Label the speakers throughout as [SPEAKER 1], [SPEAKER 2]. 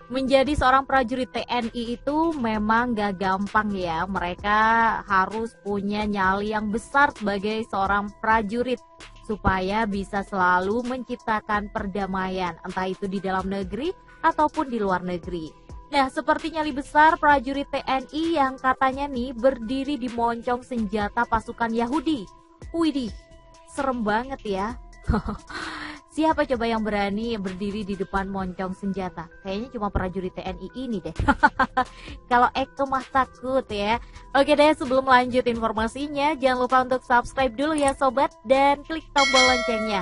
[SPEAKER 1] Menjadi seorang prajurit TNI itu memang gak gampang ya. Mereka harus punya nyali yang besar sebagai seorang prajurit supaya bisa selalu menciptakan perdamaian, entah itu di dalam negeri ataupun di luar negeri. Nah, seperti nyali besar prajurit TNI yang katanya nih berdiri di moncong senjata pasukan Yahudi. Widih, serem banget ya. Siapa coba yang berani berdiri di depan moncong senjata? Kayaknya cuma prajurit TNI ini deh. Kalau Eko mah takut ya. Oke deh, sebelum lanjut informasinya, jangan lupa untuk subscribe dulu ya sobat, dan klik tombol loncengnya.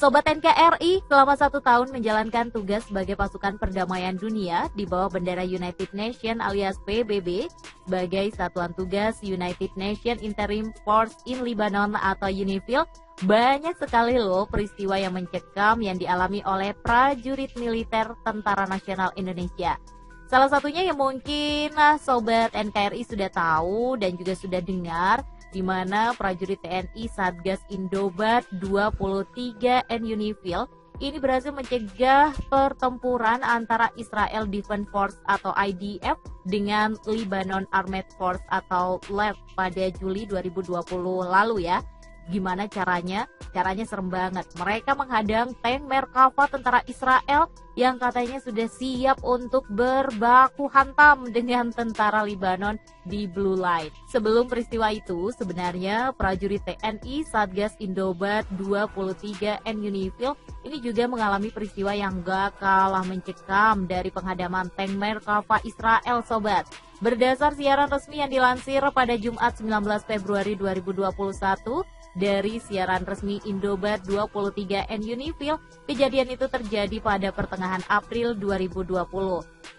[SPEAKER 1] Sobat NKRI, selama 1 tahun menjalankan tugas sebagai pasukan perdamaian dunia di bawah bendera United Nations alias PBB sebagai Satuan Tugas United Nations Interim Force in Lebanon atau UNIFIL, banyak sekali loh peristiwa yang mencekam yang dialami oleh prajurit militer Tentara Nasional Indonesia. Salah satunya yang mungkin Sobat NKRI sudah tahu dan juga sudah dengar, di mana prajurit TNI Satgas Indobat 23 and UNIFIL ini berhasil mencegah pertempuran antara Israel Defense Force atau IDF dengan Lebanon Armed Force atau LAF pada Juli 2020 lalu ya. Gimana caranya? Caranya serem banget. Mereka menghadang tank Merkava tentara Israel yang katanya sudah siap untuk berbaku hantam dengan tentara Lebanon di Blue Line. Sebelum peristiwa itu, sebenarnya prajurit TNI Satgas Indobat 23 and UNIFIL ini juga mengalami peristiwa yang gak kalah mencekam dari penghadaman tank Merkava Israel, sobat. Berdasar siaran resmi yang dilansir pada Jumat 19 Februari 2021, dari siaran resmi Indobat 23 and UNIFIL, kejadian itu terjadi pada pertengahan April 2020.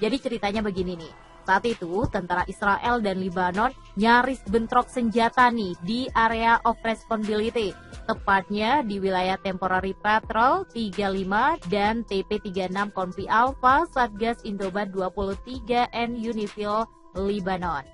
[SPEAKER 1] Jadi ceritanya begini nih. Saat itu, tentara Israel dan Lebanon nyaris bentrok senjata nih di area of responsibility, tepatnya di wilayah Temporary Patrol 35 dan TP36 Konfi Alpha Satgas Indobat 23 and UNIFIL Lebanon.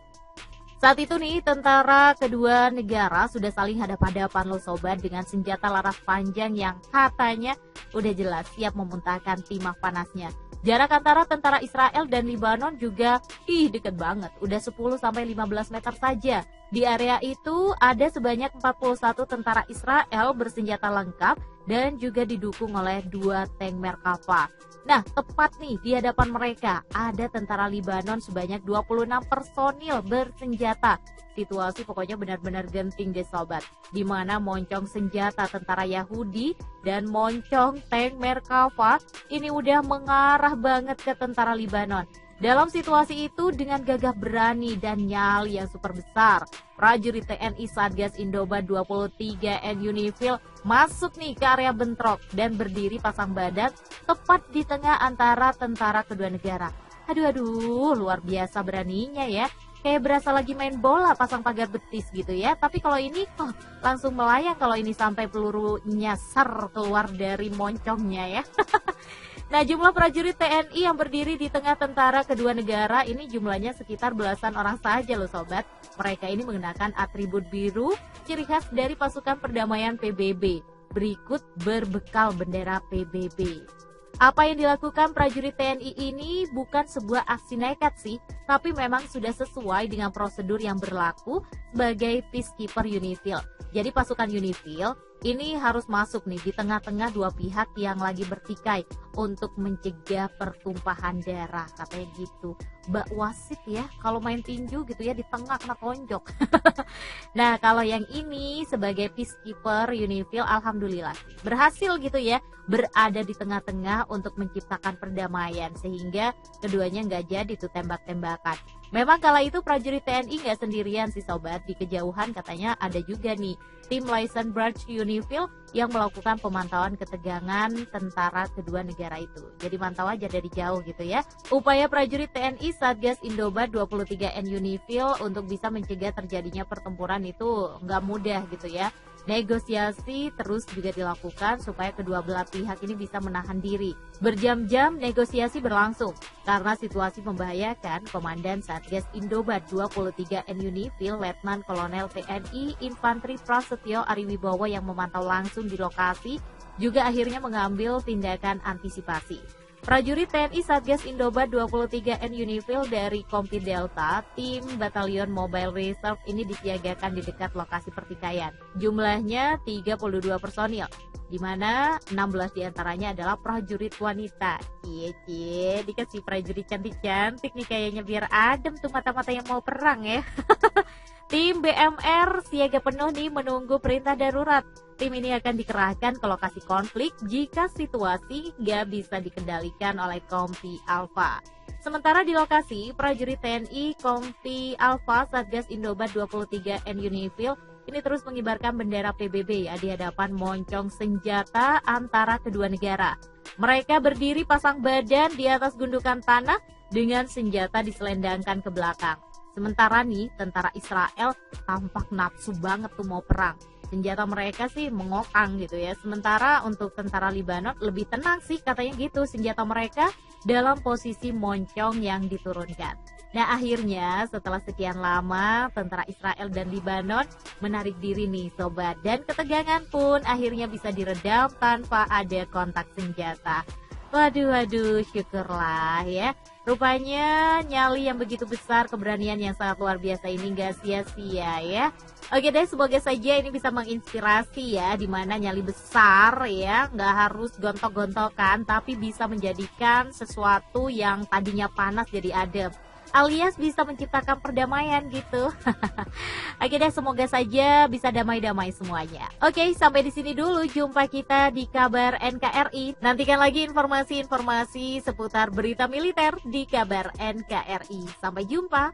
[SPEAKER 1] Saat itu nih, tentara kedua negara sudah saling hadap-hadapan loh sobat dengan senjata laras panjang yang katanya udah jelas siap memuntahkan timah panasnya. Jarak antara tentara Israel dan Lebanon juga deket banget, udah 10-15 meter saja. Di area itu ada sebanyak 41 tentara Israel bersenjata lengkap dan juga didukung oleh 2 tank Merkava. Nah, tepat nih di hadapan mereka ada tentara Lebanon sebanyak 26 personil bersenjata. Situasi pokoknya benar-benar genting deh sobat, di mana moncong senjata tentara Yahudi dan moncong tank Merkava ini udah mengarah banget ke tentara Lebanon. Dalam situasi itu, dengan gagah berani dan nyali yang super besar, prajurit TNI Satgas Indobat 23 and UNIFIL masuk nih ke area bentrok dan berdiri pasang badan tepat di tengah antara tentara kedua negara. Aduh, luar biasa beraninya ya. Kayak berasa lagi main bola pasang pagar betis gitu ya. Tapi kalau ini langsung melayang kalau ini sampai peluru nyasar keluar dari moncongnya ya. Nah, jumlah prajurit TNI yang berdiri di tengah tentara kedua negara ini jumlahnya sekitar belasan orang saja loh sobat. Mereka ini mengenakan atribut biru, ciri khas dari pasukan perdamaian PBB. Berikut berbekal bendera PBB. Apa yang dilakukan prajurit TNI ini bukan sebuah aksi nekat sih, tapi memang sudah sesuai dengan prosedur yang berlaku sebagai peacekeeper UNIFIL. Jadi pasukan UNIFIL ini harus masuk nih di tengah-tengah dua pihak yang lagi bertikai untuk mencegah pertumpahan darah, katanya gitu. Mbak wasit ya, kalau main tinju gitu ya di tengah kena tonjok. Nah, kalau yang ini sebagai peacekeeper UNIFIL, alhamdulillah berhasil gitu ya, berada di tengah-tengah untuk menciptakan perdamaian sehingga keduanya nggak jadi tuh tembak-tembakan. Memang kala itu prajurit TNI nggak sendirian sih sobat, di kejauhan katanya ada juga nih tim License Branch UNIFIL yang melakukan pemantauan ketegangan tentara kedua negara itu. Jadi mantau aja dari jauh gitu ya. Upaya prajurit TNI Satgas Indobat 23 and UNIFIL untuk bisa mencegah terjadinya pertempuran itu nggak mudah gitu ya. Negosiasi terus juga dilakukan supaya kedua belah pihak ini bisa menahan diri. Berjam-jam negosiasi berlangsung karena situasi membahayakan. Komandan Satgas Indobat 23 and UNIFIL Letnan Kolonel TNI Infantri Prasetyo Ariwibowo yang memantau langsung di lokasi juga akhirnya mengambil tindakan antisipasi. Prajurit TNI Satgas Indobat 23N Unifil dari Kompi Delta, tim Batalion Mobile Reserve ini disiagakan di dekat lokasi pertikaian. Jumlahnya 32 personil, di mana 16 diantaranya adalah prajurit wanita. Cie, dikasih prajurit cantik-cantik nih kayaknya biar adem tuh mata-mata yang mau perang ya. Tim BMR siaga penuh nih menunggu perintah darurat. Tim ini akan dikerahkan ke lokasi konflik jika situasi gak bisa dikendalikan oleh Kompi Alpha. Sementara di lokasi, prajurit TNI Kompi Alpha Satgas Indobat 23N Unifil ini terus mengibarkan bendera PBB ya di hadapan moncong senjata antara kedua negara. Mereka berdiri pasang badan di atas gundukan tanah dengan senjata diselendangkan ke belakang. Sementara nih, tentara Israel tampak nafsu banget tuh mau perang. Senjata mereka sih mengokang gitu ya. Sementara untuk tentara Libanon lebih tenang sih katanya gitu. Senjata mereka dalam posisi moncong yang diturunkan. Nah akhirnya setelah sekian lama tentara Israel dan Libanon menarik diri nih sobat. Dan ketegangan pun akhirnya bisa diredam tanpa ada kontak senjata. Waduh, syukurlah ya. Rupanya nyali yang begitu besar, keberanian yang sangat luar biasa ini gak sia-sia ya. Oke deh, semoga saja ini bisa menginspirasi ya, dimana nyali besar ya, gak harus gontok-gontokan, tapi bisa menjadikan sesuatu yang tadinya panas jadi adem. Alias bisa menciptakan perdamaian gitu. Oke deh, semoga saja bisa damai-damai semuanya. Oke, sampai di sini dulu jumpa kita di kabar NKRI. Nantikan lagi informasi-informasi seputar berita militer di kabar NKRI. Sampai jumpa.